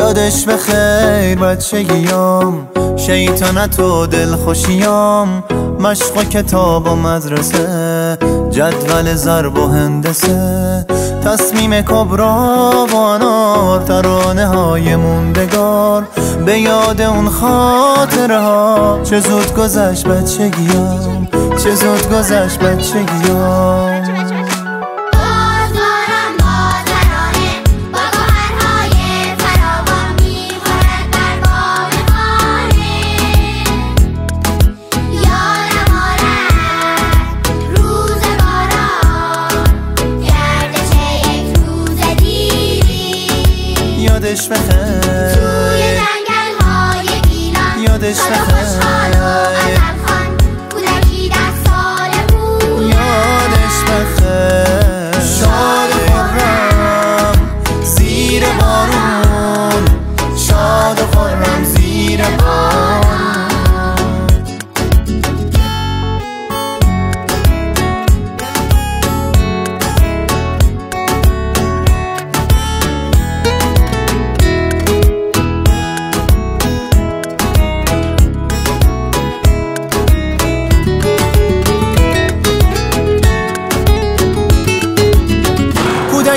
یادش بخیر بچگیام، شیطنت و دلخوشیام، مشق و کتاب و مدرسه، جدول ضرب و هندسه، تصمیم کبرا و انار، ترانه های موندگار، به یاد اون خاطره ها. چه زود گذشت بچگیام، چه زود گذشت بچگیام. یادش بخیر توی جنگل های گیلان، یادش بخیر خوشحال و عزرخان، کودکی 10 ساله بود. یادش بخیر شاد و خرم زیر بارون، شاد و خرم زیر بارون.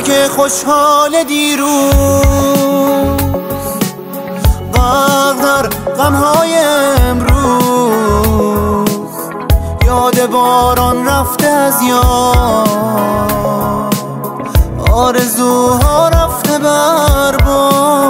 که خوشحال دیروز، غرق در غمهای امروز، یاد باران رفته از یاد، آرزوها رفته بر باد.